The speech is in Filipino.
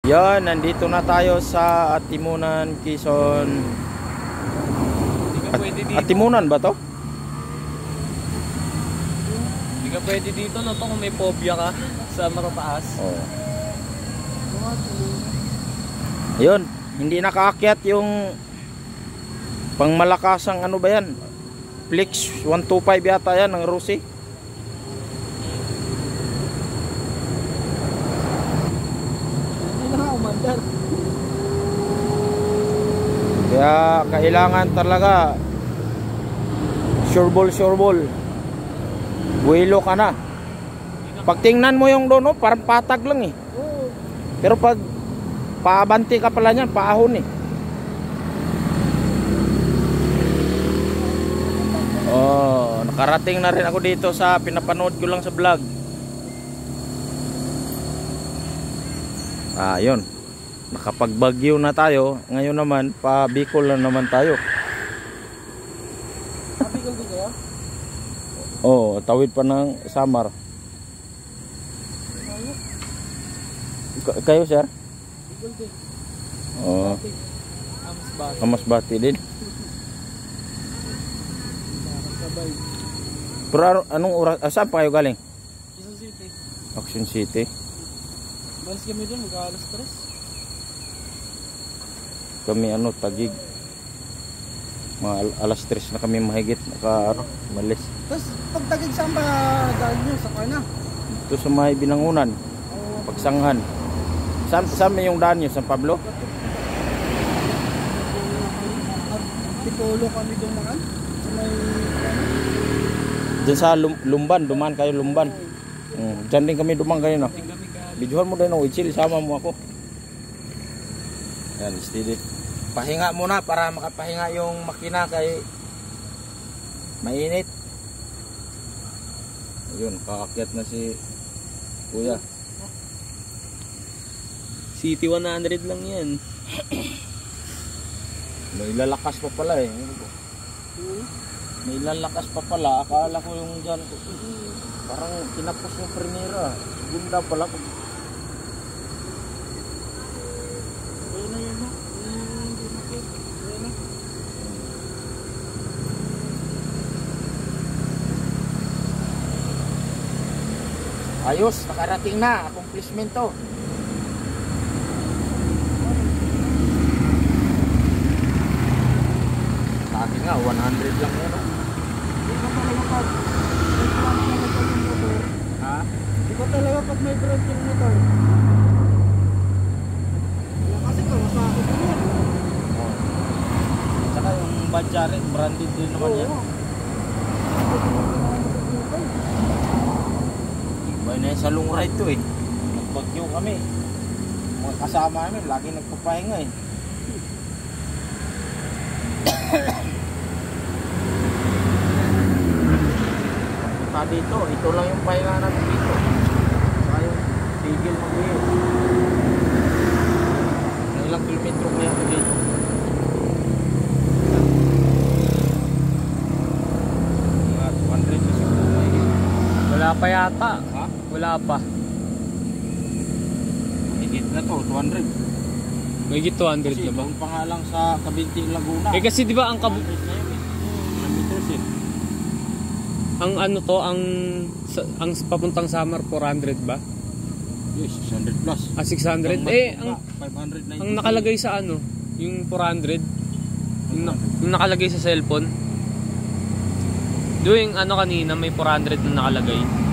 Yan, nandito na tayo sa Atimunan, Quezon. Hindi ka pwede dito. Atimunan ba to? Hindi ka pwede dito no to kung may phobia ka sa mataas. Oh. Yun, hindi nakaakyat yung pangmalakasang ano ba yan? Flix 125 yata yan ng Rusi. Kaya kailangan talaga sure ball. Buwelo ka na. Pag tingnan mo yung doon, parang patag lang eh. Pero pag paabanti ka pala niyan, paahon eh. Oh, nakarating na rin ako dito sa pinapanood ko lang sa vlog. Yun. Nakapagbagyo na tayo. Ngayon naman, pa Bicol na naman tayo. Bicol din kayo? Oh, tawid pa ng Samar. Kayo, sir? Bicol din. Oh. Amasbati din. Pero anong oras? Saan pa kayo galing? Quezon City. Action City. Balis kami doon, mag-alas 3. Kami Tagig. Mga alas 3 na kami mahigit malis. Tapos pag Tagig saan ba dahil nyo? Sa Karna? Ito sa may Binangunan. Pagsanghan. Saan may yung daan nyo? San Pablo? Tipolo kami doon naman. Sa may... Diyan sa Lumban. Dumaan kayo Lumban. Diyan din kami dumaan kayo na. Videohan mo din ako. Ichil. Sama mo ako. Yan, steady. Pahinga muna para makapahinga yung makina kay mainit. Ayun, kaakyat na si Kuya. City 100 lang yan. May lalakas pa pala eh. May lalakas pa pala. Akala ko yung dyan parang kinapos yung primera. Gunda pala. Ayos, nakarating na. Accomplishment to. Sa akin nga, 100 lang yan. Ha? Di ba talaga pag may brand yung motor? Kasi kamasakot mo yan. Saka yung badya rin, branded din naman yan. Ibay na yan sa long ride to eh. Nagbagyo kami. Mga kasama namin, lagi nagpapahinga eh. Punta dito, ito lang yung pahinga namin dito. Saka yung tigil mag-uwi. Ilang kilometro kaya ko dito. Wala pa yata. Ha? Wala pa. Higit na to, 200. May 200 Kasi na ba? doon pa nga lang sa Cabinti, Laguna. Eh kasi di ba ang kilometers eh. ang ano to, ang papuntang Samar 400 ba? Yes, 600 plus. 600. Ang 590. ang nakalagay sa ano, yung 400. Yung nakalagay sa cellphone. Doing ano kanina may 400 na nakalagay.